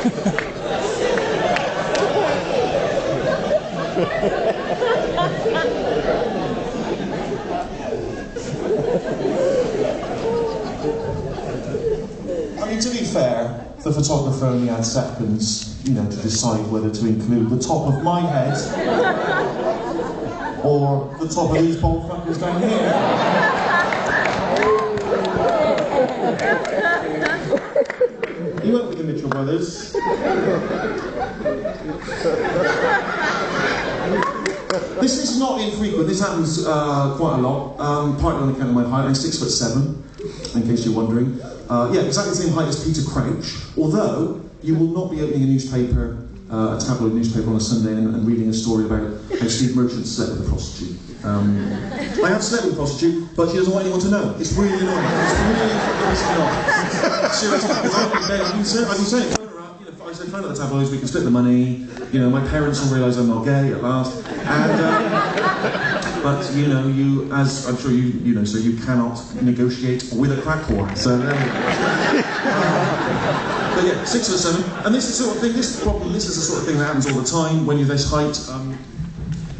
I mean, to be fair, the photographer only had seconds, you know, to decide whether to include the top of my head or the top of these bald fuckers down here. He went with the Mitchell brothers. This is not infrequent. This happens quite a lot. Partly on account of my height. I'm 6'7", in case you're wondering. Yeah, exactly the same height as Peter Crouch. Although you will not be opening a newspaper, a tabloid newspaper on a Sunday and reading a story about how Steve Merchant slept with a prostitute. I have slept with a prostitute, but she doesn't want anyone to know. It's really annoying. It's really annoying. Seriously, because I've been saying, phone her up. You know, I said, phone at the tabloids, we can split the money. You know, my parents will realise I'm not gay at last. And, but you know, as I'm sure you know, so you cannot negotiate with a crack whore. So there we go. But yeah, 6'7", and this is the sort of thing. This is the sort of thing that happens all the time when you're this height.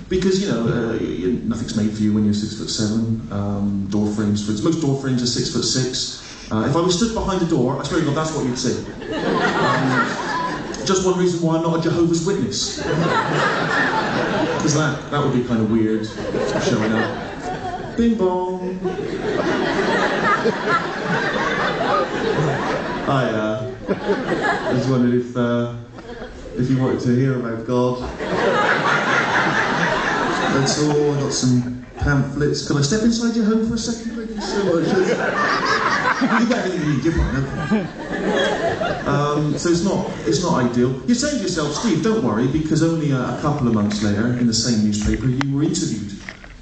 Because, you know, nothing's made for you when you're 6'7". Door frames, for most door frames are 6'6". If I was stood behind a door, I swear to God, that's what you'd see. Just one reason why I'm not a Jehovah's Witness. Because that would be kind of weird, showing up. Bing bong. I just wondered if you wanted to hear about God. That's all. I got some pamphlets. Can I step inside your home for a second? Thank you so much. You've got everything you need, give mine. So it's not ideal. You're saying to yourself, Steve, don't worry, because only a couple of months later, in the same newspaper, you were interviewed.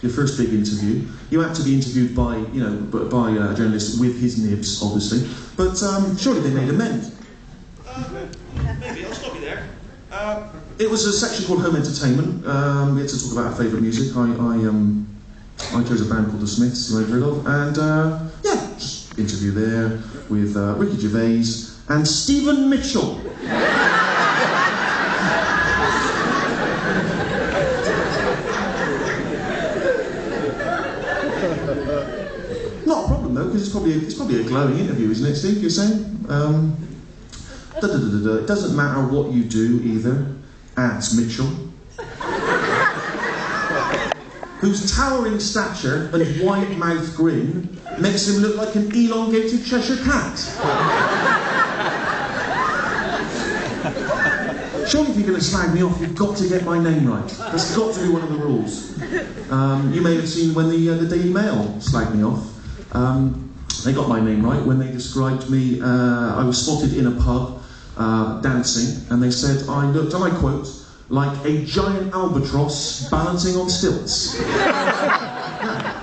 Your first big interview. You had to be interviewed by, you know, by a journalist with his nibs, obviously. But surely they made amends. Maybe I'll stop you there. It was a section called Home Entertainment. We had to talk about our favourite music. I chose a band called The Smiths, you might have heard of, and yeah, just interview there with Ricky Gervais and Stephen Mitchell. Not a problem though, because it's probably a glowing interview, isn't it, Steve? You're saying? It doesn't matter what you do either. Adds Mitchell, whose towering stature and wide-mouthed grin makes him look like an elongated Cheshire cat. Surely if you're going to slag me off, you've got to get my name right. That's got to be one of the rules. You may have seen when the Daily Mail slagged me off. They got my name right when they described me. I was spotted in a pub dancing, and they said I looked, and I quote, like a giant albatross balancing on stilts. Yeah.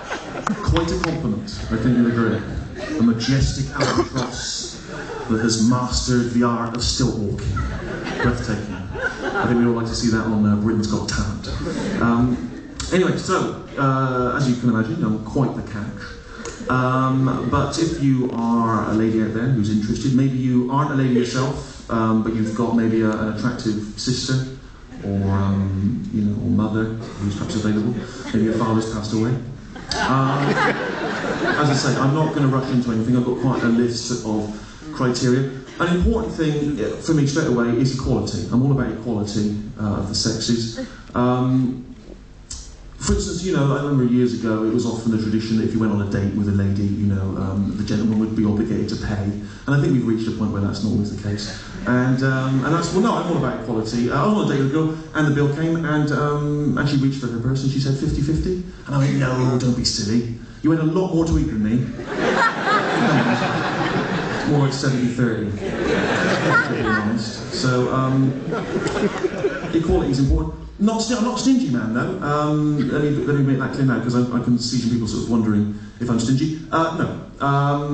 Quite a compliment, I think you'll agree. A majestic albatross that has mastered the art of stilt walking. Breathtaking. I think we all like to see that on Britain's Got Talent. Anyway, so, as you can imagine, I'm quite the catch. But if you are a lady out there who's interested, maybe you aren't a lady yourself, but you've got maybe an attractive sister, or you know, or mother who's perhaps available. Maybe your father's passed away. As I say, I'm not going to rush into anything. I've got quite a list of criteria. An important thing for me straight away is equality. I'm all about equality of the sexes. For instance, you know, I remember years ago, it was often a tradition that if you went on a date with a lady, you know, the gentleman would be obligated to pay. And I think we've reached a point where that's not always the case. And that's, well, no, I'm all about equality. I was on a date with a girl, and the bill came, and she reached for her purse, and she said 50-50. And I went, no, don't be silly. You had a lot more to eat than me. It's more like 70-30, to be honest. So, equality is important. I'm not a stingy man, though. Let me make that clear now, because I can see some people sort of wondering if I'm stingy. No.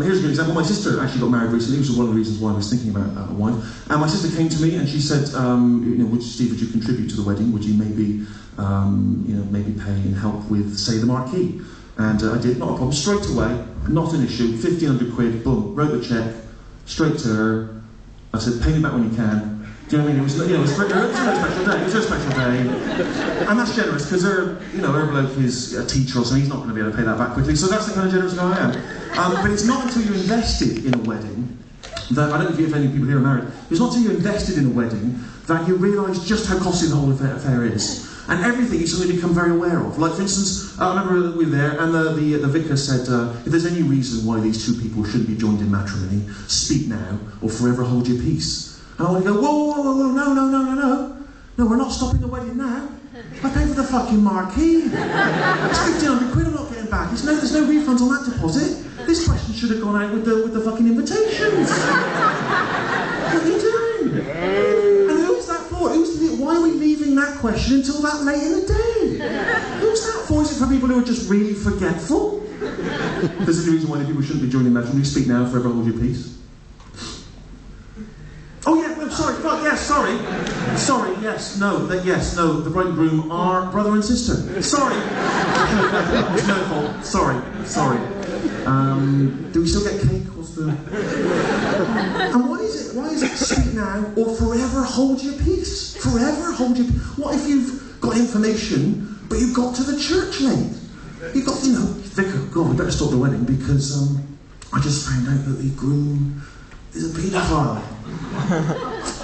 Here's a good example. My sister actually got married recently, which was one of the reasons why I was thinking about a wife. And my sister came to me and she said, you know, Steve, would you contribute to the wedding? Would you maybe, you know, maybe pay and help with, say, the marquee? And I did, not a problem. Straight away, not an issue. 1,500 quid, boom, wrote the cheque, straight to her. I said, pay me back when you can. Do you know what I mean? It was, you know, it was a special day. It was a special day, and that's generous because her bloke is a teacher, so he's not going to be able to pay that back quickly. So that's the kind of generous guy I am. But it's not until you're invested in a wedding that I don't know if any people here are married. It's not until you're invested in a wedding that you realise just how costly the whole affair is, and everything you suddenly become very aware of. Like, for instance, I remember we were there, and the vicar said, if there's any reason why these two people shouldn't be joined in matrimony, speak now or forever hold your peace. And I want to go, whoa, no, we're not stopping the wedding now. I paid for the fucking marquee. It's 1,500 quid I'm not getting back. There's no refunds on that deposit. This question should have gone out with the fucking invitations. What are you doing? And who's that for? Why are we leaving that question until that late in the day? Who's that for? Is it for people who are just really forgetful? There's a reason why the people shouldn't be joining matrimony. Speak now, forever hold your peace. Oh yeah, no, sorry, fuck, yes, sorry, yes, no, the bride and groom are brother and sister. Sorry. It's no fault, sorry. Do we still get cake? What's the... And why is it speak now or forever hold your peace? Forever hold your peace. What if you've got information, but you've got to the church late? You've got, vicar, God, we better stop the wedding because I just found out that the groom is a paedophile.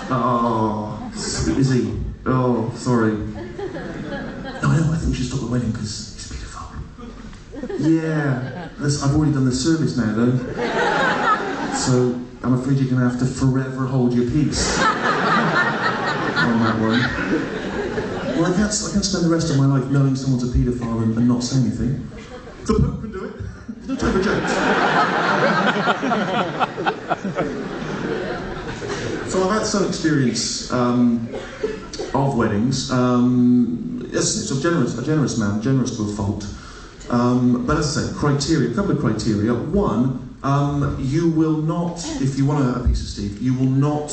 Oh, is he? Oh, sorry. No, I think we should stop the wedding because he's a paedophile. Yeah, I've already done the service now though. So I'm afraid you're going to have to forever hold your peace on that one. Well, I can't spend the rest of my life knowing someone's a paedophile and not say anything. The Pope can do it. There's no time for jokes. So I've had some experience of weddings. Yes, it's a generous man, generous to a fault. But as I said, a couple of criteria. One, you will not, if you want a piece of Steve, you will not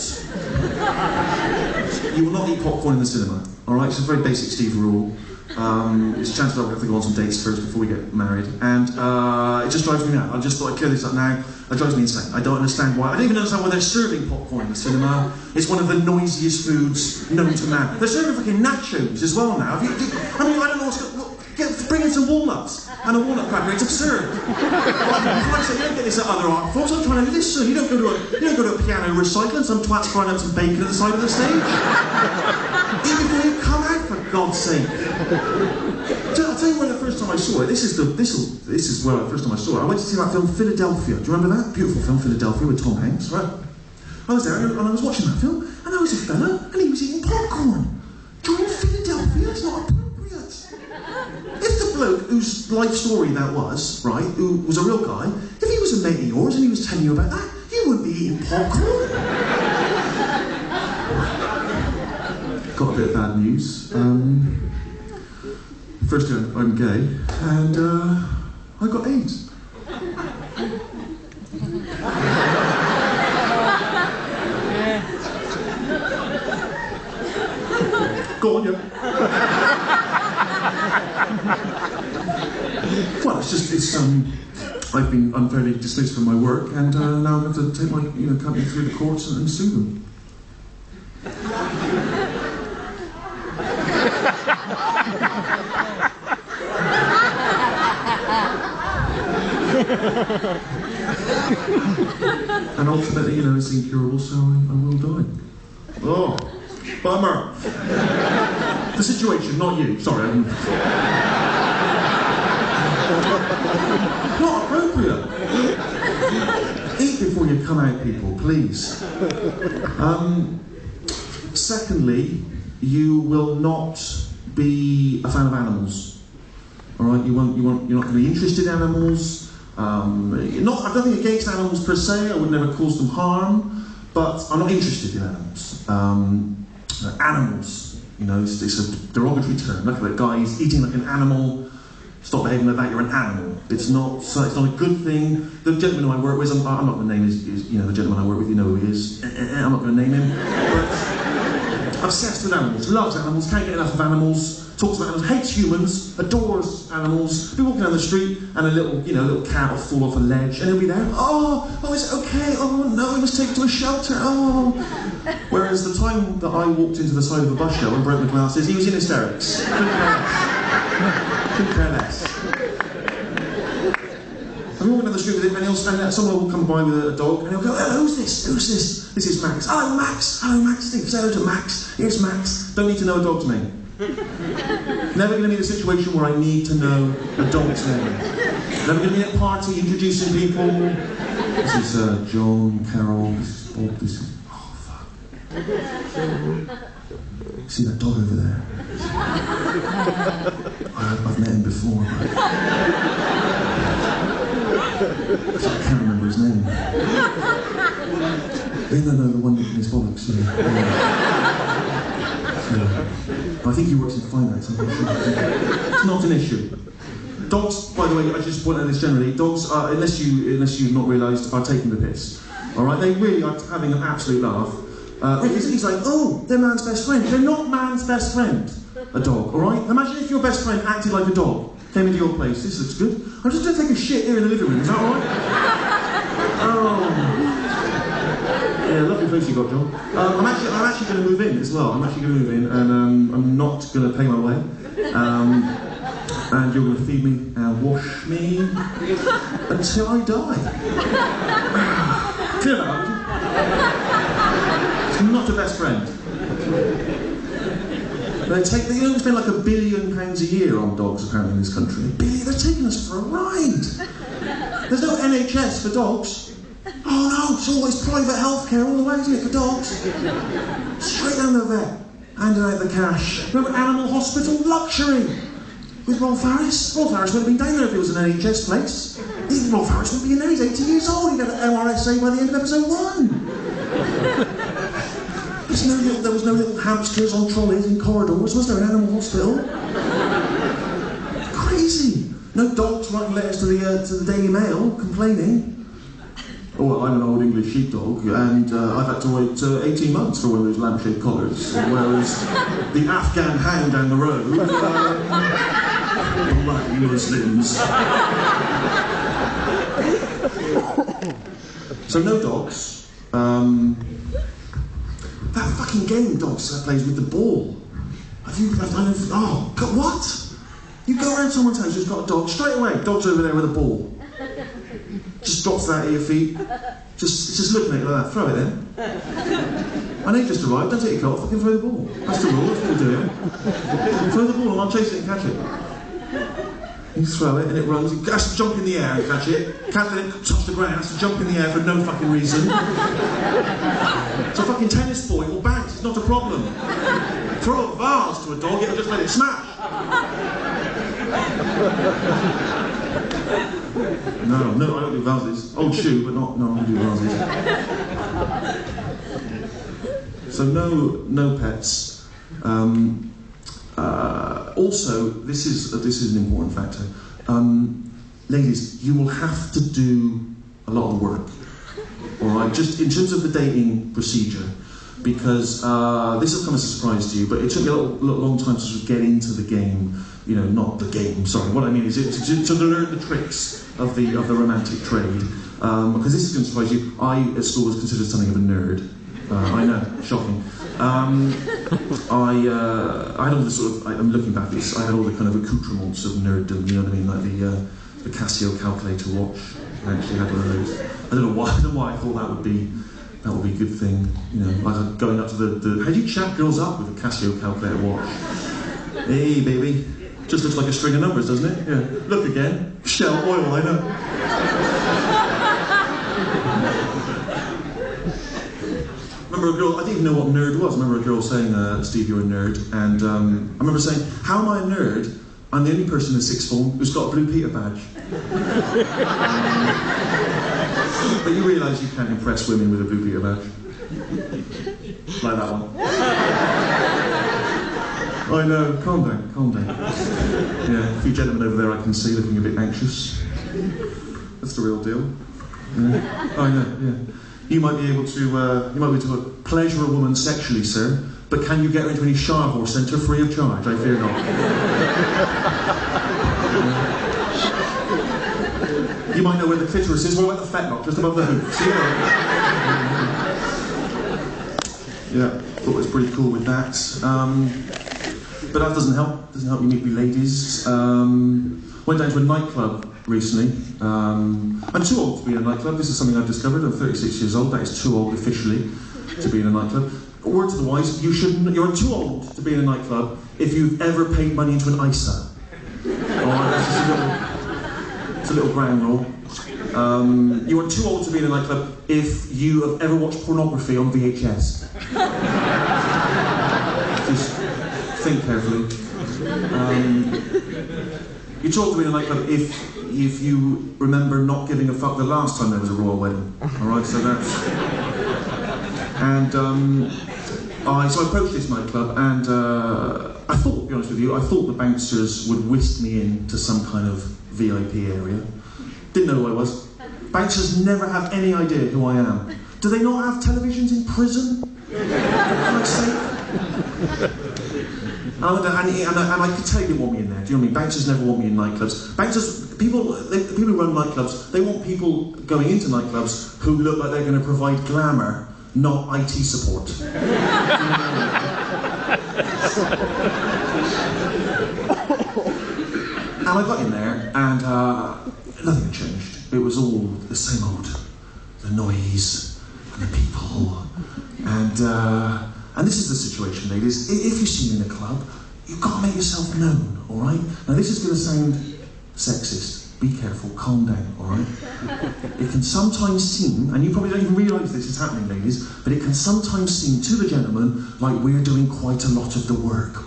eat popcorn in the cinema. All right, it's a very basic Steve rule. It's a chance that we have to go on some dates first before we get married, and it just drives me mad. I just thought I'd clear this up now. It drives me insane. I don't understand why. I don't even understand why they're serving popcorn in the cinema. It's one of the noisiest foods known to man. They're serving fucking nachos as well now. I don't know what's going. Bring in some walnuts and a walnut cracker. It's absurd. Like, you don't get this at other art forms. I'm trying to listen. You don't go to a piano recital and some twats frying up some bacon at the side of the stage. Even before you come out, for God's sake. I'll tell you when the first time I saw it. This is where the first time I saw it. I went to see that film Philadelphia. Do you remember that beautiful film Philadelphia with Tom Hanks? Right. I was there and I was watching that film, and there was a fella and he was eating popcorn during Philadelphia. It's not appropriate. If the bloke whose life story that was, right, who was a real guy, if he was a mate of yours and he was telling you about that, you wouldn't be eating popcorn. Got a bit of bad news. Firstly, I'm gay, and I got AIDS. Go on, yeah. Well, I'm unfairly dismissed from my work, and now I have to take my company through the courts and sue them. And ultimately, it's incurable, so I will die. Oh, bummer. The situation, not you. Sorry. Not appropriate. Eat before you come out, people, please. Secondly, you will not be a fan of animals. All right, you're not going to be interested in animals. I've nothing against animals per se. I would never cause them harm, but I'm not interested in animals. Animals. It's a derogatory term. Look at that guy, he's eating like an animal. Stop behaving like that, you're an animal. It's not a good thing. The gentleman who I work with, I'm not going to name his the gentleman I work with, you know who he is. I'm not going to name him. But obsessed with animals, loves animals, can't get enough of animals, talks about animals, hates humans, adores animals, be walking down the street and a little cat will fall off a ledge and he'll be there, oh, is it okay? Oh no, we must take it to a shelter, oh. Whereas the time that I walked into the side of a bus shelter and broke my glasses, he was in hysterics. Couldn't care less. I'm walking down the street with him and someone will come by with a dog and he'll go, oh, who's this? This is Max. Hello Max, say hello to Max. Here's Max. Don't need to know a dog's name. Never going to be in a situation where I need to know a dog's name. Never going to be at a party introducing people. This is John, Carol, this is Bob, this is... Oh, fuck. See that dog over there? I've met him before, but... I can't remember his name. No, the one in his bollocks, I think he works in finance, I'm not sure. It's not an issue. Dogs, by the way, I just point out this generally, dogs are, unless you've not realised, are taking the piss. Alright, they really are having an absolute laugh. He's like, oh, they're man's best friend. They're not man's best friend, a dog, alright? Imagine if your best friend acted like a dog, came into your place. This looks good. I'm just going to take a shit here in the living room, is that alright? Oh. Yeah, lovely place you got, John. I'm actually going to move in as well. I'm actually going to move in, and I'm not going to pay my way. And you're going to feed me and wash me until I die. Clear that up. It's not a best friend. They spend like £1 billion a year on dogs apparently in this country. They're taking us for a ride. There's no NHS for dogs. Oh no, it's always private healthcare all the way, isn't it, for dogs? Straight down the vet, handing out the cash. Remember Animal Hospital? Luxury! With Rolf Harris. Rolf Harris would have been down there if it was an NHS place. Rolf Harris wouldn't be in there, he's 80 years old. He'd have an MRSA by the end of episode 1. There was no little hamsters on trolleys in corridors, was there, in Animal Hospital? Crazy! No dogs writing letters to the Daily Mail complaining. Oh, well, I'm an old English sheepdog, and I've had to wait 18 months for one of those lampshade collars, whereas the Afghan hound down the road, like Muslims. So no dogs. That fucking game dogs that plays with the ball. Oh, what? You go around someone's house who's got a dog, straight away, dog's over there with a ball. Just drops that at your feet, just looking at you like that, throw it in. I know you just arrived, don't take your coat off, fucking throw the ball. That's the rule, that's what we're doing. Throw the ball and I'll chase it and catch it. You throw it and it runs, it has to jump in the air and catch it. Can't let it touch the ground, it has to jump in the air for no fucking reason. It's a fucking tennis ball, it will bounce, it's not a problem. Throw a vase to a dog, it'll just let it smash. No, I don't do vases. Old shoe, but no, I don't do vases. So no pets. Also, this is an important factor. Ladies, you will have to do a lot of work. All right, just in terms of the dating procedure, because this will come as a surprise to you, but it took me a long time to sort of get into the game. You know, not the game. Sorry, what I mean is to learn the tricks of the romantic trade. Because this is going to surprise you. I at school was considered something of a nerd. I know, shocking. I had all the sort of. I'm looking back at this. I had all the kind of accoutrements of nerddom. You know what I mean, like the Casio calculator watch. I actually had one of those. I don't know why I thought that would be a good thing. You know, like going up to the. How do you chat girls up with a Casio calculator watch? Hey, baby. Just looks like a string of numbers, doesn't it? Yeah. Look again. Shell oil, I know. Remember a girl, I didn't even know what nerd was. I remember a girl saying, Steve, you're a nerd. And I remember saying, how am I a nerd? I'm the only person in sixth form who's got a Blue Peter badge. But you realise you can't impress women with a Blue Peter badge. Like that one. I know, calm down. Yeah, a few gentlemen over there I can see looking a bit anxious. That's the real deal. Yeah. I know, yeah. You might be able to pleasure a woman sexually, sir, but can you get into any shower horse centre free of charge? I fear not. You might know where the clitoris is. What about the fetlock? Just above the hoof. See yeah, thought it was pretty cool with that. But that doesn't help. Doesn't help you meet with ladies. Went down to a nightclub recently. I'm too old to be in a nightclub. This is something I've discovered. I'm 36 years old. That is too old officially to be in a nightclub. Word to the wise, you're too old to be in a nightclub if you've ever paid money into an ISA. Alright, that's just a little ground rule. You are too old to be in a nightclub if you have ever watched pornography on VHS. Just think carefully. You're too old to be in a nightclub if you remember not giving a fuck the last time there was a royal wedding. Alright, so that's... And so I approached this nightclub and I thought, to be honest with you, I thought the bouncers would whisk me into some kind of VIP area. Didn't know who I was. Bouncers never have any idea who I am. Do they not have televisions in prison? For Christ's sake? And I could tell you didn't want me in there. Do you know what I mean? Bouncers never want me in nightclubs. Bouncers, people who run nightclubs, they want people going into nightclubs who look like they're going to provide glamour, not IT support. And I got in there, and nothing had changed. It was all the same old. The noise, and the people, and this is the situation, ladies. If you see me in a club, you've got to make yourself known, all right? Now this is going to sound sexist. Be careful, calm down, all right? It can sometimes seem, and you probably don't even realise this is happening, ladies, but it can sometimes seem to the gentleman like we're doing quite a lot of the work.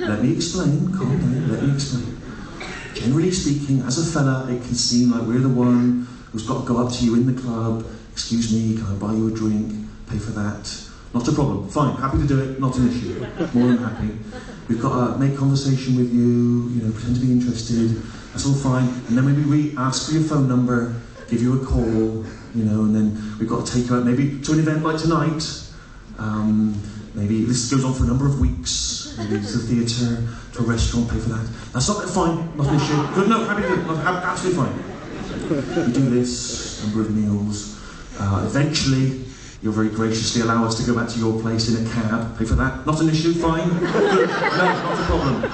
Let me explain, calm down, let me explain. Generally speaking, as a fella, it can seem like we're the one who's got to go up to you in the club, excuse me, can I buy you a drink, pay for that? Not a problem, fine, happy to do it, not an issue, more than happy. We've got to make conversation with you, pretend to be interested, that's all fine. And then maybe we ask for your phone number, give you a call, and then we've got to take you out maybe to an event like tonight. Maybe this goes on for a number of weeks, maybe to the theatre, to a restaurant, pay for that. That's not fine, not an issue. Good, no, happy to do it, absolutely fine. We do this, number of meals. Eventually, you'll very graciously allow us to go back to your place in a cab, pay for that. Not an issue, fine. Good, no, not a problem.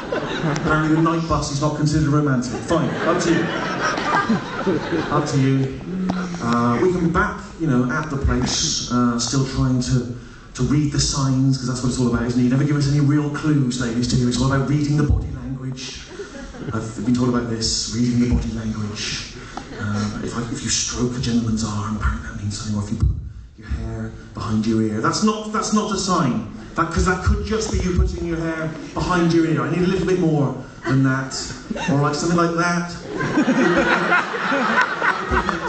Apparently the night bus is not considered romantic. Fine, up to you. Up to you. We can be back, at the place, still trying to read the signs, because that's what it's all about, isn't it? You never give us any real clues, ladies, do you? It's all about reading the body language. I've been told about this, reading the body language. If you stroke a gentleman's arm, apparently that means something, or if you put your hair behind your ear. That's not a sign. Because that could just be you putting your hair behind your ear. I need a little bit more than that. Alright, something like that.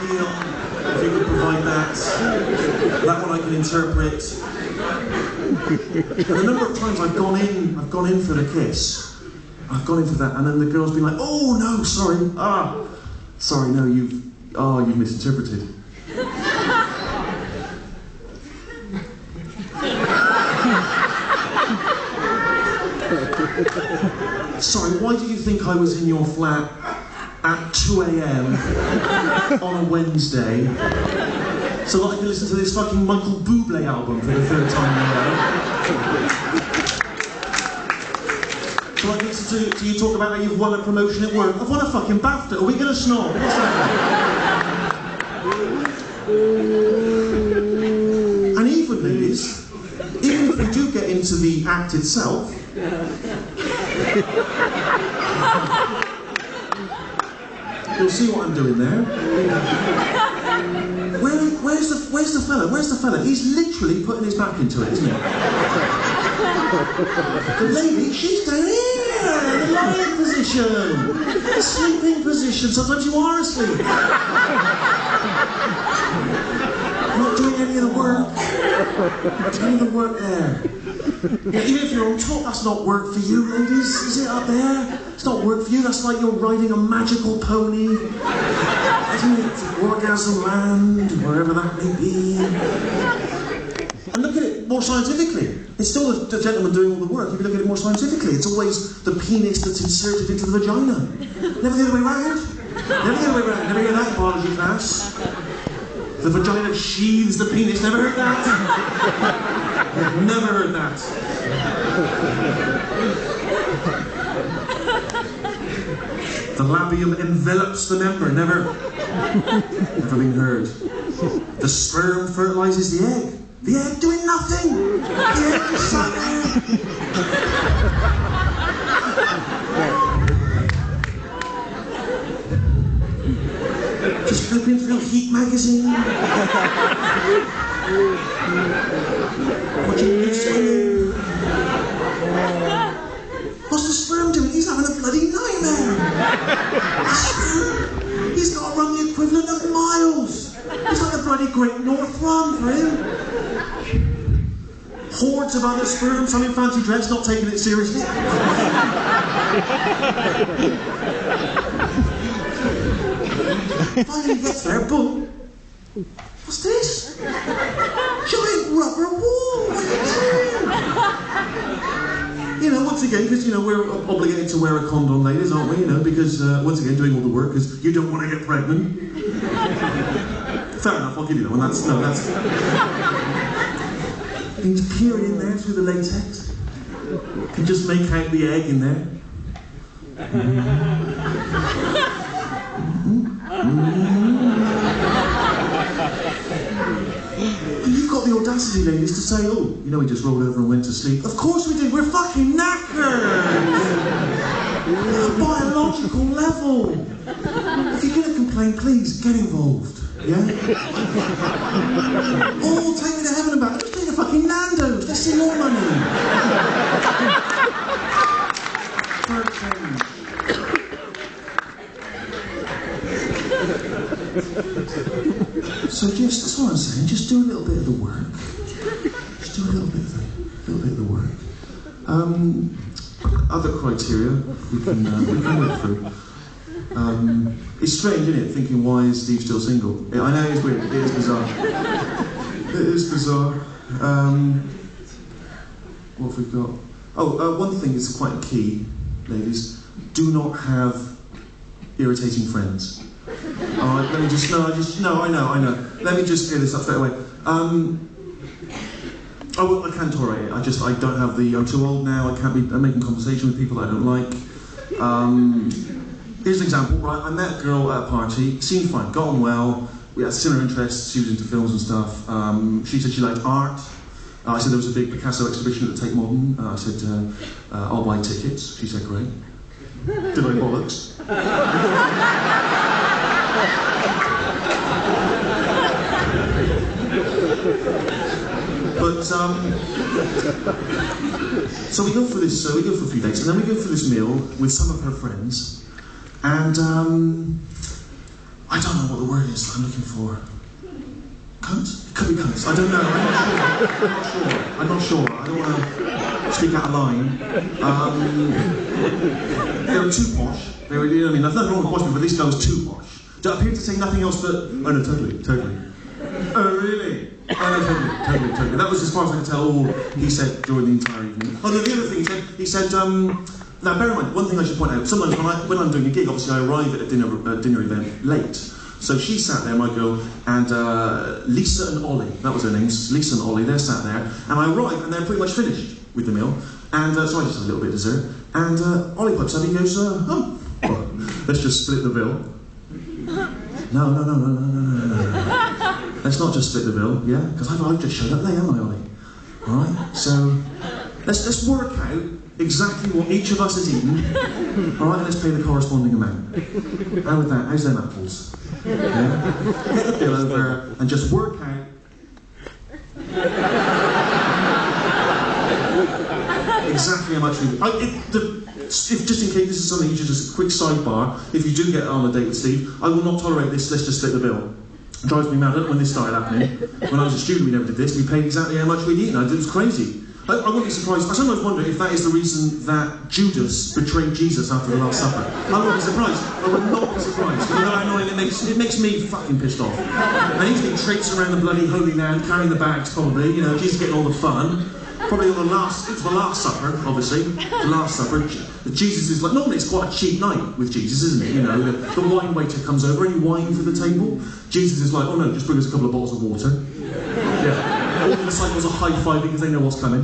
Deal. If you could provide that. That one I can interpret. And a number of times I've gone in for the kiss. I've gone in for that, and then the girl's been like, oh no, sorry. Sorry, no, you've misinterpreted. Sorry, why do you think I was in your flat at 2 AM on a Wednesday so that I can listen to this fucking Michael Bublé album for the third time in a row? So I listen to you talk about how you've won a promotion at work. I've won a fucking BAFTA. Are we going to snog? What's that? And even, ladies, even if we do get into the act itself, you'll see what I'm doing there. Where's the fella? Where's the fella? He's literally putting his back into it, isn't he? The lady, she's down here, the lying position, the sleeping position. Sometimes you are asleep. Not doing any of the work. Not doing any of the work there. Yeah, even if you're on top, that's not work for you, ladies. Is it up there? It's not work for you. That's like you're riding a magical pony. Isn't it? To orgasm land, wherever that may be. And look at it. more scientifically. It's still the gentleman doing all the work. If you look at it more scientifically, it's always the penis that's inserted into the vagina. Never the other way round. Never the other way round. Never hear that in biology class. The vagina sheathes the penis. Never heard that. Never heard that. The labium envelops the member. Never been heard. The sperm fertilizes the egg. The egg doing nothing. The egg just sat there. Just flipping through Heat magazine. Watching it swimming. What's the sperm doing? He's having a bloody nightmare. He's got to run the equivalent of miles. It's like a bloody Great North Run for him. Hordes of other sperm, some in fancy dress, not taking it seriously. Finally gets there, boom. What's this? Giant rubber wall! What are you doing? You know, once again, because, you know, we're obligated to wear a condom, ladies, aren't we? You know, because, once again, doing all the work, because you don't want to get pregnant. Fair enough, I'll give you that one. That's things peering in there through the latex. Can just make out the egg in there. And you've got the audacity, ladies, to say, oh, you know, we just rolled over and went to sleep. Of course we did, we're fucking knackered! At a biological level. If you're going to complain, please, get involved. Yeah? Oh, take me to heaven and back. Let's take a fucking Nando's. Let's see more money. Third change. So just, that's what I'm saying, just do a little bit of the work. Just do a little bit of the work. Other criteria we can work through. It's strange, isn't it, thinking, why is Steve still single? I know it's weird, it is bizarre. It is bizarre. What have we got? Oh, one thing is quite key, ladies. Do not have irritating friends. Alright, let me just, I know. Let me just clear this up straight away. I can tolerate it. I don't have I'm too old now, I'm making conversation with people that I don't like. Here's an example, right? I met a girl at a party, seemed fine, got on well, we had similar interests, she was into films and stuff. She said she liked art. I said there was a big Picasso exhibition at the Tate Modern. I said, I'll buy tickets. She said, great. Did I bollocks? But, so we go for this, we go for a few dates, and then we go for this meal with some of her friends, and, I don't know what the word is that I'm looking for. Cunt? It could be cunts. I don't know. I'm not sure. I don't want to speak out of line. They were too posh. They were, you know, I mean, there's nothing wrong with posh people, but this guy was too posh. It appeared to say nothing else but, oh no, totally. Oh really? Oh no, totally. That was as far as I could tell all he said during the entire evening. Oh no, the other thing he said, now bear in mind, one thing I should point out, sometimes when I'm doing a gig, obviously I arrive at a dinner event late. So she sat there, my girl, and Lisa and Ollie, that was their names, Lisa and Ollie, they're sat there, and I arrive and they're pretty much finished with the meal, and so I just had a little bit of dessert, and Ollie pipes up, he goes, well, let's just split the bill. No. Let's not just split the bill, yeah? Because I've just showed up late, haven't I, Ollie? Alright, so let's work out exactly what each of us has eaten, alright, and let's pay the corresponding amount. How with that? How's them apples? Yeah? Get the bill over and just work out exactly how much we... just in case this is something you should just... Quick sidebar, if you do get on a date with Steve, I will not tolerate this, let's just split the bill. It drives me mad when this started happening. When I was a student, we never did this. We paid exactly how much we'd eaten. It was crazy. I wouldn't be surprised. I sometimes wonder if that is the reason that Judas betrayed Jesus after the Last Supper. I wouldn't be surprised. I would not be surprised. You know how annoying it makes me fucking pissed off. And he's been traipsing around the bloody Holy Land, carrying the bags probably, you know, Jesus getting all the fun. Probably on it's the Last Supper, obviously. The Last Supper. Jesus is like, normally it's quite a cheap night with Jesus, isn't it? You know, the wine waiter comes over, any wine for the table? Jesus is like, oh no, just bring us a couple of bottles of water. Yeah. All the disciples are high-fiving because they know what's coming.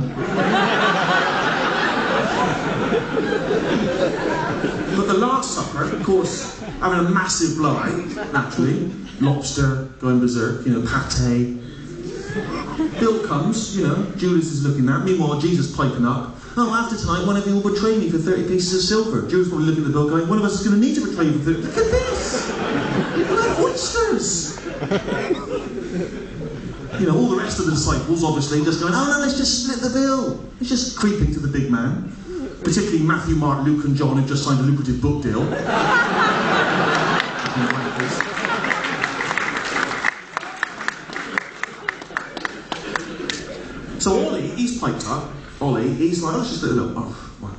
But the Last Supper, of course, having a massive blowout, naturally. Lobster, going berserk, you know, pate. Bill comes, you know, Judas is looking at. Meanwhile, Jesus piping up. Oh, after tonight, one of you will betray me for 30 pieces of silver. Judas probably looking at the bill going, one of us is going to need to betray you for 30. Look at this! Look at oysters! You know, all the rest of the disciples, obviously, just going, oh no, let's just split the bill. It's just creeping to the big man. Particularly Matthew, Mark, Luke and John, who've just signed a lucrative book deal. So Ollie, he's piped up. Ollie, he's like, let's just split it up. Oh, wow.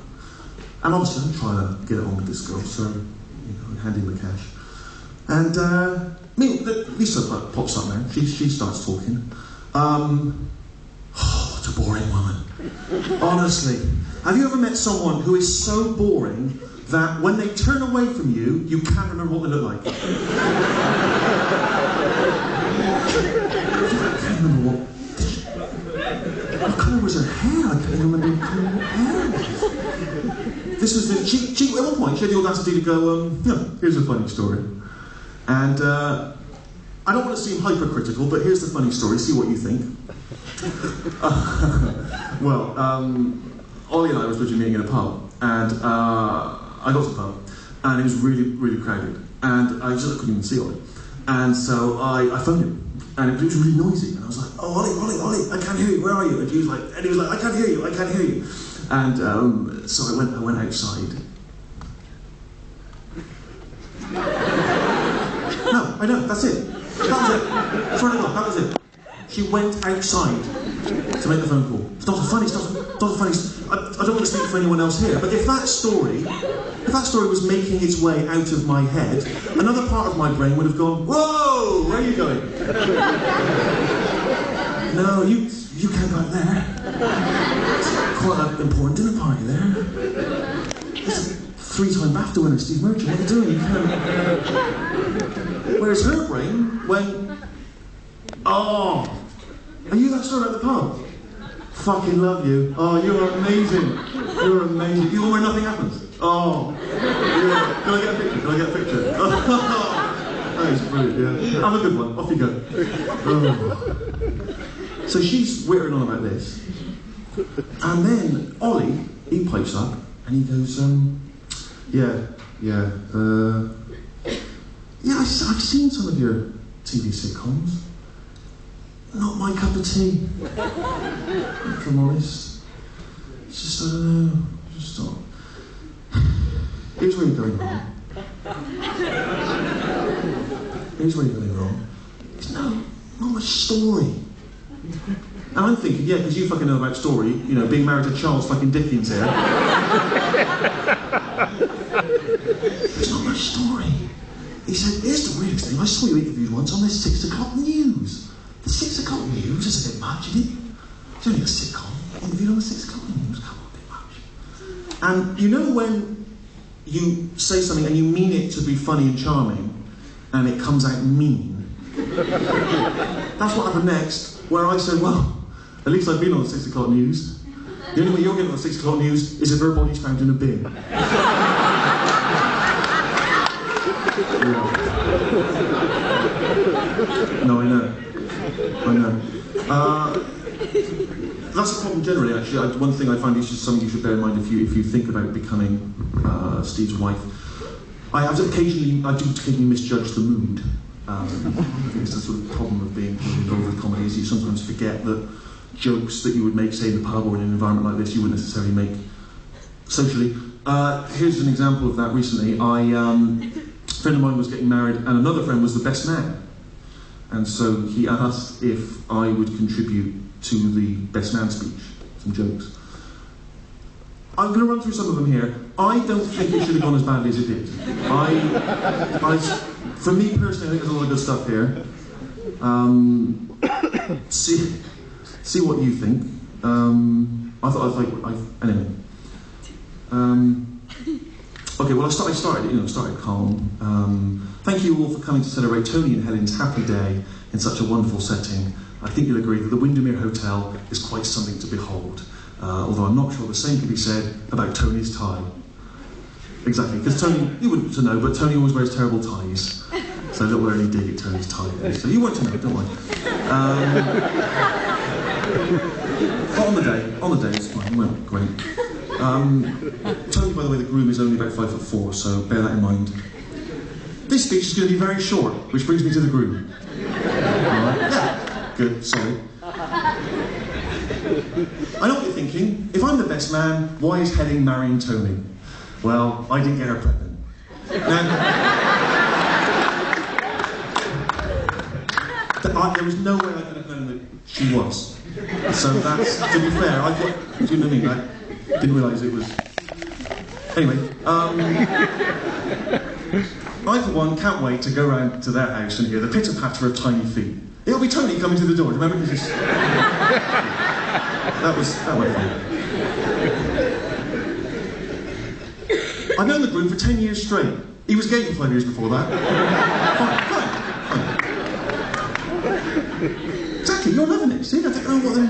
And obviously I'm trying to get it on with this girl, so, you know, hand him the cash. And, Lisa pops up now. She starts talking. Oh, what a boring woman. Honestly. Have you ever met someone who is so boring that when they turn away from you, you can't remember what they look like? I can't remember what colour was her hair? I can't remember what colour her hair was. This was she at one point, she had the audacity to go, yeah, here's a funny story. And I don't want to seem hypercritical, but here's the funny story, see what you think. Ollie and I was originally meeting in a pub, and I got to the pub, and it was really, really crowded, and I couldn't even see Ollie. And so I phoned him, and it was really noisy, and I was like, oh, Ollie, I can't hear you, where are you? And he was like, I can't hear you. And so I went outside. No, I know, that's it. That was it. Swear to God, that was it. She went outside to make the phone call. It's not funny. I don't want to speak for anyone else here, but if that story was making its way out of my head, another part of my brain would have gone, whoa, where are you going? No, you can't go out there. It's quite an important dinner party there. It's a 3-time BAFTA winner, Steve Merchant. What are you doing? You can't. Whereas her brain went, oh, are you that story at the pub? Fucking love you. Oh, you're amazing. You're amazing. You go where nothing happens. Oh, yeah. Can I get a picture? Oh, that is brilliant, yeah. Have a good one. Off you go. Oh. So she's whittering on about this. And then Ollie, he pipes up and he goes, I've seen some of your TV sitcoms. Not my cup of tea. If I'm honest. It's just, I don't know. Just not. Here's where you're going wrong. There's not much story. And I'm thinking, yeah, because you fucking know about story, you know, being married to Charles fucking Dickens here. There's not much story. He said, here's the weirdest thing, I saw you interviewed once on the 6 o'clock news. The 6 o'clock news is a bit much, isn't it? It's only a sitcom. Interviewed on the 6 o'clock news, come on, a bit much. And you know when you say something and you mean it to be funny and charming, and it comes out mean? That's what happened next, where I said, well, at least I've been on the 6 o'clock news. The only way you're getting on the 6 o'clock news is if her body's found in a bin. Yeah. No, I know. That's a problem generally, actually. One thing I find is just something you should bear in mind if you think about becoming Steve's wife. I do occasionally misjudge the mood. I think it's the sort of problem of being involved with comedy is you sometimes forget that jokes that you would make, say, in the pub or in an environment like this, you wouldn't necessarily make socially. Here's an example of that recently. A friend of mine was getting married, and another friend was the best man. And so he asked if I would contribute to the best man speech. So some jokes. I'm going to run through some of them here. I don't think it should have gone as badly as it did. For me personally, I think there's a lot of good stuff here. See what you think. I thought anyway. Okay, well I started calm. Thank you all for coming to celebrate Tony and Helen's happy day in such a wonderful setting. I think you'll agree that the Windermere Hotel is quite something to behold. Although I'm not sure the same can be said about Tony's tie. Exactly, because Tony, you wouldn't to know, but Tony always wears terrible ties. So a little early dig at Tony's tie. So you weren't to know, don't worry. But on the day, it's fine, it went great. Tony, by the way, the groom is only about 5'4", so bear that in mind. This speech is going to be very short, which brings me to the groom. Alright, good, sorry. I know what you're thinking. If I'm the best man, why is Helen marrying Tony? Well, I didn't get her pregnant. Now, there was no way I could have known that she was. So that's, to be fair, I thought, do you know what I mean? I didn't realise it was... Anyway, I, for one, can't wait to go round to their house and hear the pitter-patter of tiny feet. It'll be Tony coming to the door, remember? That went fun. I've known the groom for 10 years straight. He was gay for 5 years before that. Fine. Exactly, you're loving it. See, I don't know what then.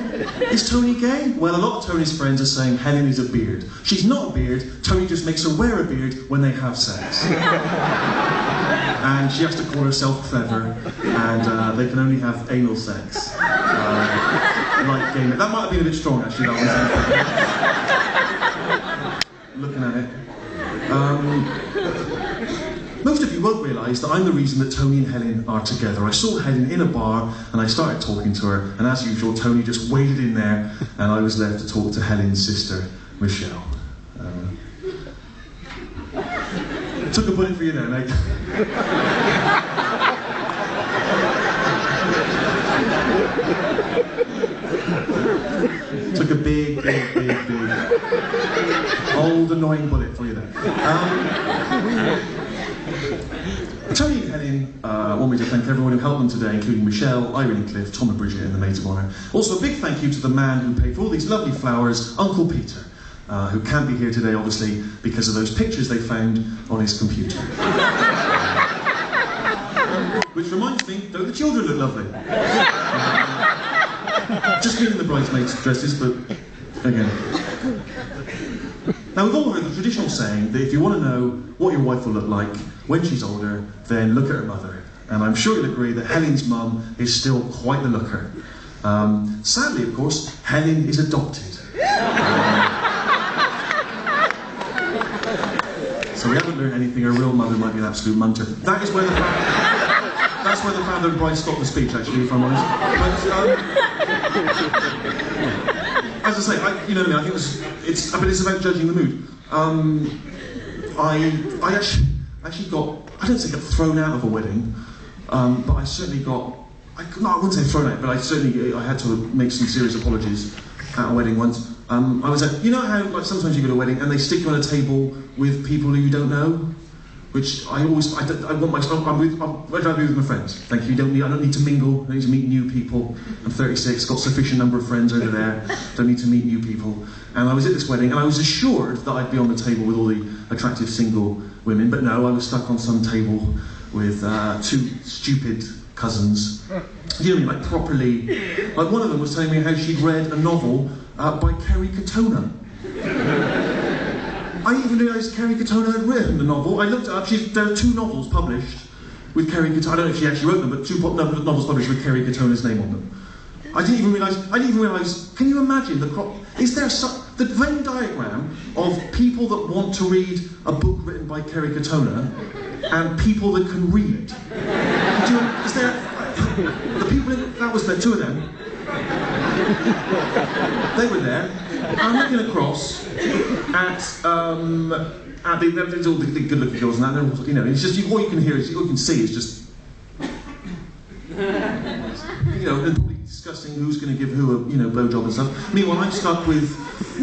Is Tony gay? Well, a lot of Tony's friends are saying Helen is a beard. She's not a beard. Tony just makes her wear a beard when they have sex. And she has to call herself clever, and they can only have anal sex. Like game. That might have been a bit strong, actually, that one. Looking at it. Most of you won't realise that I'm the reason that Tony and Helen are together. I saw Helen in a bar, and I started talking to her, and as usual, Tony just waded in there, and I was left to talk to Helen's sister, Michelle. Took a bullet for you there, mate. Took a big, old annoying bullet for you there. Tony and Helen want me to thank everyone who helped them today, including Michelle, Irene and Cliff, Tom and Bridget and the Maids of Honour. Also a big thank you to the man who paid for all these lovely flowers, Uncle Peter. Who can't be here today, obviously, because of those pictures they found on his computer. Which reminds me, don't the children look lovely? Just me in the bridesmaids' dresses, but again. Now, we've all heard the traditional saying that if you want to know what your wife will look like when she's older, then look at her mother. And I'm sure you'll agree that Helen's mum is still quite the looker. Sadly, of course, Helen is adopted. So we haven't learned anything. Her real mother might be an absolute munter. That's where the father and bride stopped the speech, actually, if I'm honest. But as I say, you know what I mean. I think it's about judging the mood. I actually got, I don't say got thrown out of a wedding, but I certainly got. I wouldn't say thrown out, but I had to make some serious apologies at a wedding once. I was at, you know how like sometimes you go to a wedding and they stick you on a table with people who you don't know, which I'd rather be with my friends. Thank you. I don't need to mingle. I don't need to meet new people. I'm 36, got sufficient number of friends over there. Don't need to meet new people. And I was at this wedding and I was assured that I'd be on the table with all the attractive single women, but no, I was stuck on some table with two stupid cousins. You know what I mean? Like properly. Like one of them was telling me how she'd read a novel by Kerry Katona. I even realised Kerry Katona had written the novel. I looked it up. There are 2 novels published with Kerry Katona. I don't know if she actually wrote them, but 2 novels published with Kerry Katona's name on them. I didn't even realise. Can you imagine is there the Venn diagram of people that want to read a book written by Kerry Katona and people that can read? Is there the people that was there? 2 of them. They were there. I'm looking across at all the good-looking girls and that. You know, it's just all you can hear is all you can see is just and probably disgusting discussing who's going to give who a blowjob and stuff. Meanwhile, I'm stuck with,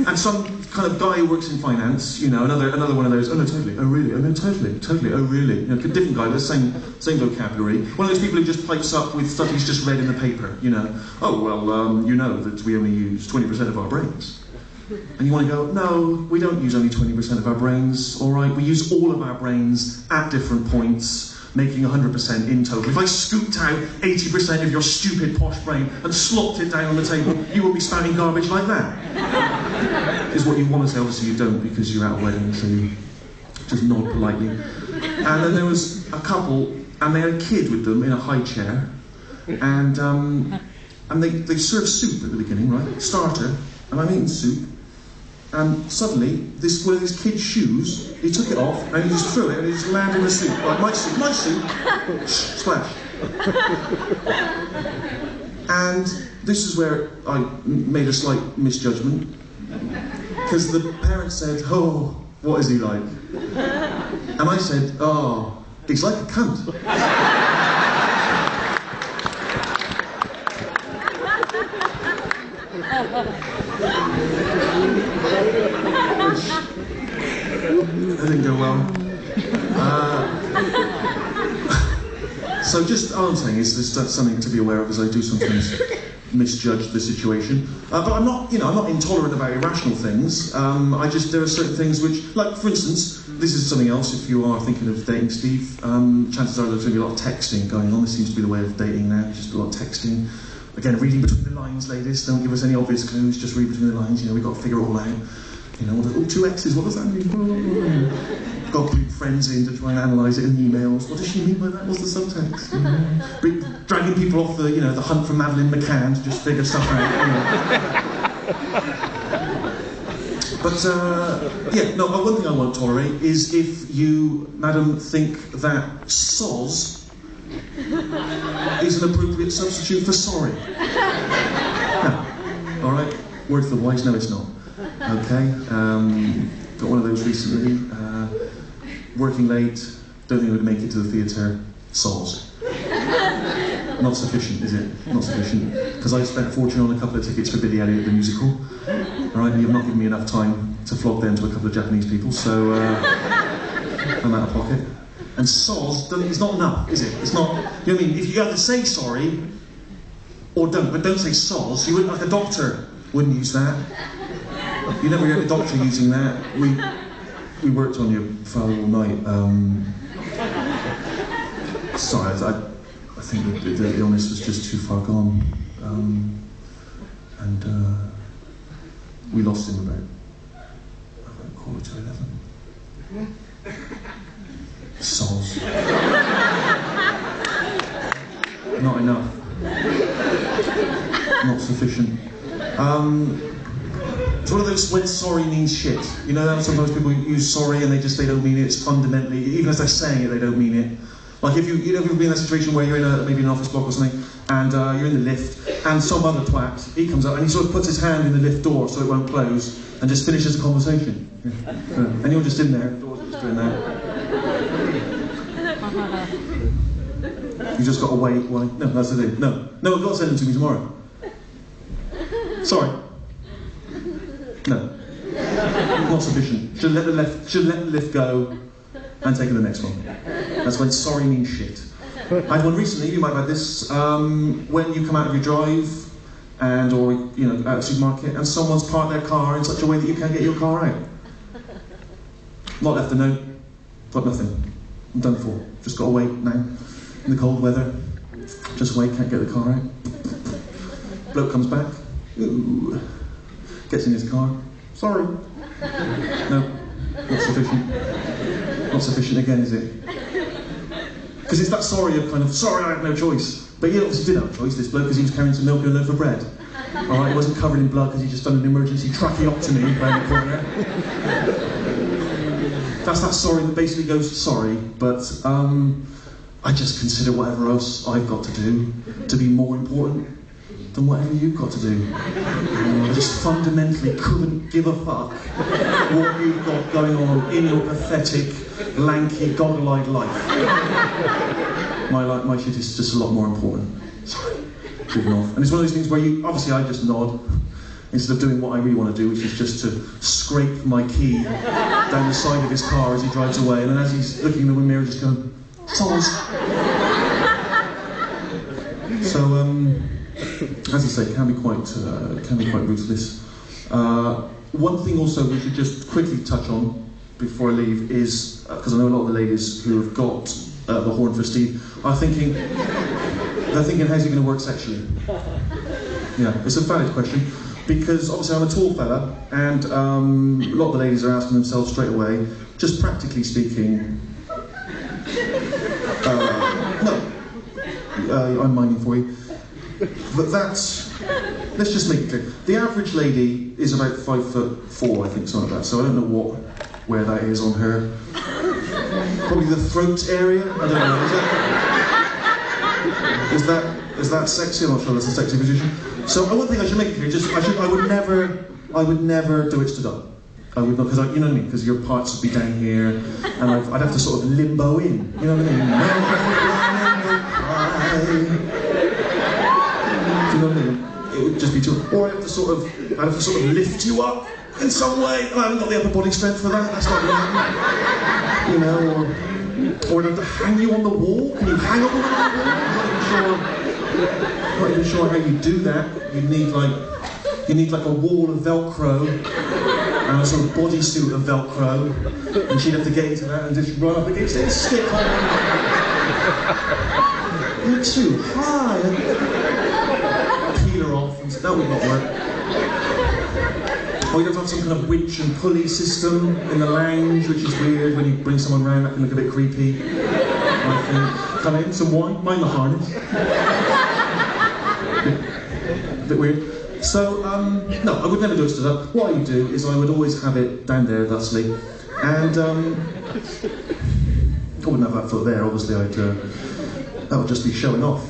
and some kind of guy who works in finance, another one of those. Oh no, totally. Oh really? Oh no, totally. Oh really? Different guy, but same vocabulary. One of those people who just pipes up with stuff he's just read in the paper. Oh well, you know that we only use 20% of our brains. And you want to go, no, we don't use only 20% of our brains, all right? We use all of our brains at different points, making 100% in total. If I scooped out 80% of your stupid posh brain and slopped it down on the table, you would be spouting garbage like that. Is what you want to say. Obviously you don't, because you're at a wedding, so you just nod politely. And then there was a couple, and they had a kid with them in a high chair, and they served soup at the beginning, right? Starter, and I'm eating soup. And suddenly, one of these kids' shoes, he took it off and he just threw it and he just landed in the soup. Like, my soup, splash. And this is where I made a slight misjudgment. Because the parents said, oh, what is he like? And I said, oh, he's like a cunt. That didn't go well. So just all I'm saying is that's something to be aware of, as I do sometimes misjudge the situation. But I'm not intolerant about irrational things. There are certain things which, like for instance, this is something else. If you are thinking of dating Steve, chances are there's going to be a lot of texting going on. This seems to be the way of dating now. Just a lot of texting. Again, reading between the lines, ladies. Don't give us any obvious clues. Just read between the lines. We've got to figure it all out. Two X's. What does that mean? Got to group friends in to try and analyse it in emails. What does she mean by that? What's the subtext? Dragging people off the hunt for Madeleine McCann to just figure stuff out. But one thing I won't tolerate is if you, madam, think that soz is an appropriate substitute for sorry. No. All right. Word for the wise. No, it's not. Okay. Got one of those recently. Working late. Don't think I would make it to the theatre. Soz. Not sufficient, is it? Not sufficient. Because I spent a fortune on a couple of tickets for Billy Elliot the musical. All right. And you've not given me enough time to flog them to a couple of Japanese people. So I'm out of pocket. And soz is not enough, is it? It's not, you know what I mean? If you either say sorry, or don't, but don't say soz. You wouldn't, like a doctor wouldn't use that. You never heard a doctor using that. We worked on your file all night. Sorry, I think the illness was just too far gone. And we lost him about 11:15. Soz. Not enough. Not sufficient. It's one of those when sorry means shit. You know that sometimes people use sorry and they don't mean it. It's fundamentally, even as they're saying it, they don't mean it. Like if you've ever been in a situation where you're in maybe an office block or something, and you're in the lift, and some other twat, he comes up and he sort of puts his hand in the lift door so it won't close, and just finishes the conversation. And you're just in there, the doors are just doing that. You just got to wait. Why? No, that's the thing. No, I've got to send them to me tomorrow. Sorry. No. Not sufficient. Should let the lift go and take the next one. That's when sorry means shit. I had one recently, you might have had this, when you come out of your drive or out of the supermarket and someone's parked their car in such a way that you can't get your car out. Not left a note, got nothing. I'm done for. Just got to wait now. In the cold weather. Just wait, can't get the car out. Bloke comes back. Ooh. Gets in his car. Sorry. No, not sufficient. Not sufficient again, is it? Because it's that sorry of kind of, sorry, I had no choice. But he obviously did have a choice, this bloke, because he was carrying some milk and a loaf of bread. Alright, he wasn't covered in blood because he'd just done an emergency tracheotomy around the corner. That's that sorry that basically goes to sorry, but I just consider whatever else I've got to do to be more important than whatever you've got to do. I just fundamentally couldn't give a fuck what you've got going on in your pathetic, lanky, goggle-eyed life. My shit is just a lot more important. Sorry. driven off. And it's one of those things where you, obviously I just nod, instead of doing what I really want to do, which is just to scrape my key down the side of his car as he drives away, and then as he's looking in the mirror, just going, "Soz." So, as you say, can be quite ruthless. One thing also we should just quickly touch on before I leave is, because I know a lot of the ladies who have got the horn for Steve are thinking, how's he going to work sexually? Yeah, it's a valid question. Because obviously I'm a tall fella, and a lot of the ladies are asking themselves straight away, just practically speaking, no, I'm minding for you. But that's, let's just make it clear. The average lady is about 5'4", I think, something like that, so I don't know where that is on her. Probably the throat area, I don't know, is that sexy? I'm not sure that's a sexy position. So one thing I should make it clear, I would never do it stood up. I would not, because you know what I mean, because your parts would be down here, and I'd have to sort of limbo in, you know what I mean? Do you know what I mean? It would just be too, or I'd have to sort of lift you up in some way, and I haven't got the upper body strength for that, that's not going to happen. You know, or I'd have to hang you on the wall. Can you hang on the wall? I'm not even sure how you do that. You need like a wall of Velcro and a sort of bodysuit of Velcro, and she'd have to get into that and just run up against it and stick on. You're too high. Peel her off, and that would not work. Or you'd have to have some kind of winch and pulley system in the lounge, which is weird when you bring someone round. That can look a bit creepy. I think. Come in, some wine, mind the harness. A bit weird. So, no, I would never do it stood up. What I would do is I would always have it down there, thusly. And, I wouldn't have that foot there, obviously. That would just be showing off.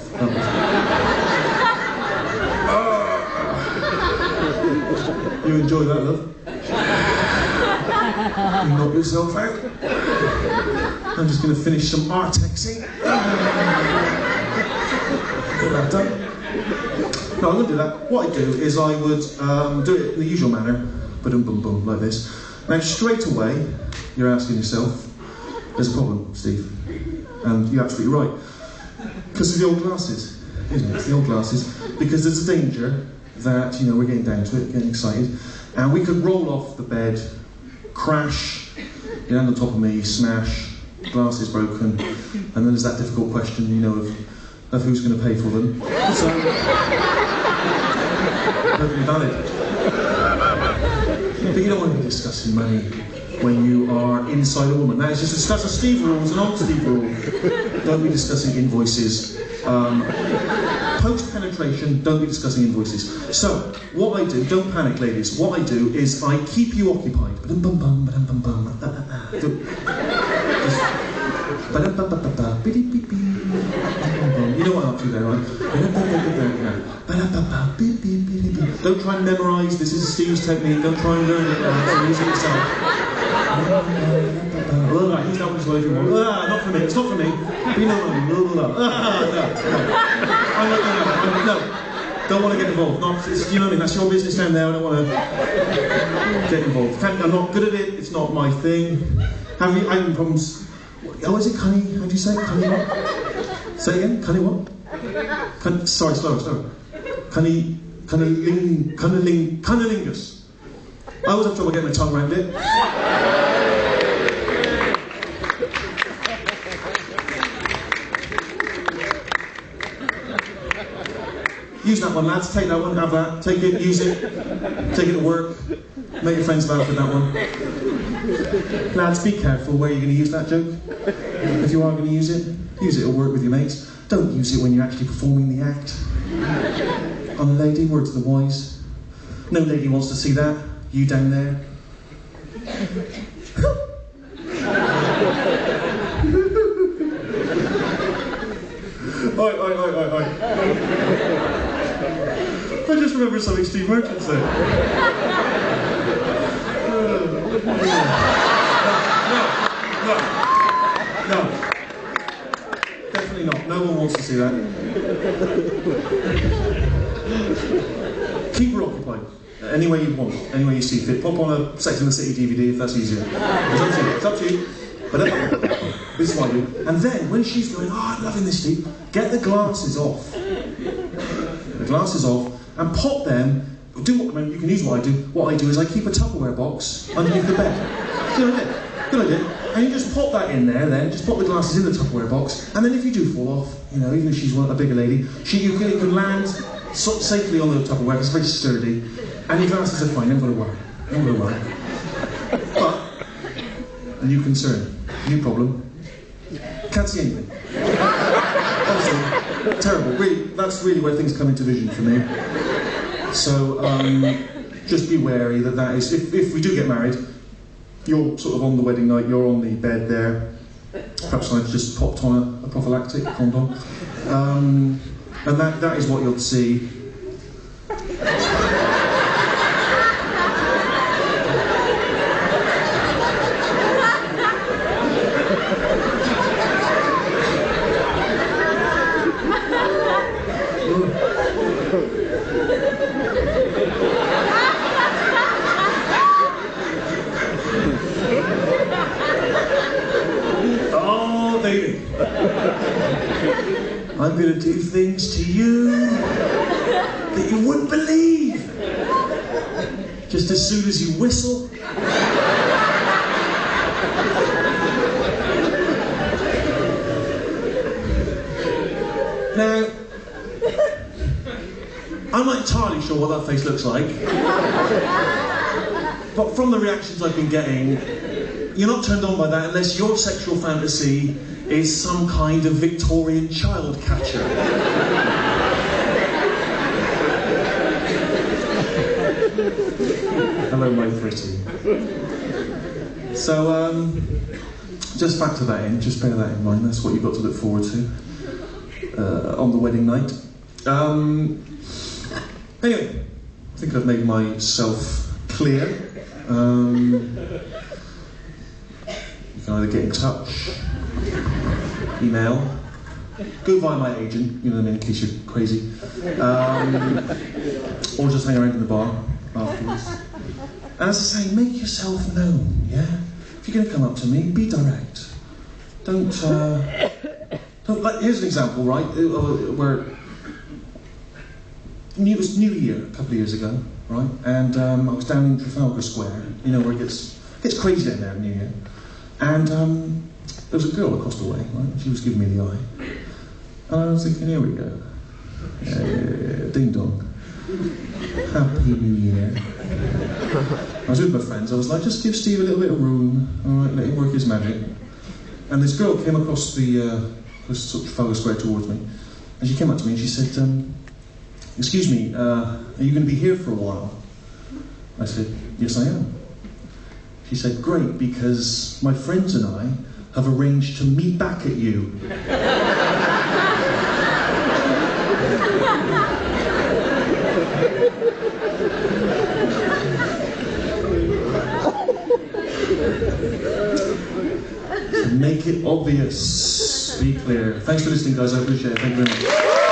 You enjoy that, love? You knock yourself out? I'm just going to finish some artexing. Get that done. No, I wouldn't do that. What I'd do is I would do it in the usual manner, ba-dum-bum-bum, like this. Now, straight away, you're asking yourself, there's a problem, Steve. And you're absolutely right. Because of the old glasses, isn't it? It's the old glasses. Because there's a danger that, you know, we're getting down to it, getting excited, and we could roll off the bed, crash, get on the top of me, smash, glasses broken, and then there's that difficult question, you know, of who's going to pay for them. So, perfectly valid. But you don't want to be discussing money when you are inside a woman. That is just discuss a Steve rule, it's an old Steve rule. Don't be discussing invoices. Post-penetration, don't be discussing invoices. So, what I do, don't panic ladies, what I do is I keep you occupied. You know what I'm up to there, right? Don't try and memorise, this is Steve's technique, don't try and learn it, use it yourself. Use that one as well if you want. Not for me, it's not for me. You know what I mean. No, don't want to get involved. You know what I mean, that's your business down there, I don't want to get involved. I'm not good at it, it's not my thing. I'm having problems. Oh, is it cunny? How do you say it? Cunny what? Say it again? Cunny what? Sorry, slower. Cunnilingus. I always have trouble getting my tongue around it. Use that one, lads. Take that one, have that. Take it, use it. Take it at work. Make your friends laugh with that one. Lads, be careful where you're going to use that joke. If you are going to use it at work with your mates. Don't use it when you're actually performing the act. On a lady, word to the wise. No lady wants to see that. You down there. Oi. I just remembered something Steve Merchant said. No. Definitely not. No one wants to see that. Keep her occupied. Any way you want, any way you see fit. Pop on a Sex and the City DVD if that's easier. It's up to you. It's up to you. But this is what I do. And then when she's going, oh, I'm loving this, Steve, get the glasses off. Get the glasses off and pop them. Do what, I mean, you can use what I do. What I do is I keep a Tupperware box underneath the bed. Good idea. Good idea. And you just pop that in there then, just pop the glasses in the Tupperware box, and then if you do fall off, you know, even if she's a bigger lady, you can land safely on the Tupperware, it's very sturdy, and your glasses are fine, don't worry. Don't worry. But, a new concern, new problem, can't see anything. Honestly, terrible. Really, that's really where things come into vision for me. So, just be wary that is, if we do get married, you're sort of on the wedding night, you're on the bed there. Perhaps I've just popped on a prophylactic condom. And that is what you'll see. I'm going to do things to you that you wouldn't believe. Just as soon as you whistle. Now, I'm not entirely sure what that face looks like. But from the reactions I've been getting, you're not turned on by that unless your sexual fantasy is some kind of Victorian child catcher. Hello, my pretty. So, just factor that in, just bear that in mind, that's what you've got to look forward to on the wedding night. Anyway, I think I've made myself clear. You can either get in touch, email, go via my agent, you know what I mean, in case you're crazy, or just hang around in the bar afterwards. And as I say, make yourself known, yeah? If you're going to come up to me, be direct. Don't like, here's an example, right, where it was New Year a couple of years ago, right, and I was down in Trafalgar Square, you know, where it gets crazy down there at New Year, and there was a girl across the way, right? She was giving me the eye. And I was thinking, here we go. Ding dong. Happy New Year. I was with my friends, I was like, just give Steve a little bit of room, alright, let him work his magic. And this girl came across the sort of Trafalgar Square towards me, and she came up to me and she said, excuse me, are you going to be here for a while? I said, yes I am. She said, great, because my friends and I have arranged to meet back at you. So make it obvious. Be clear. Thanks for listening, guys. I appreciate it. Thank you very much.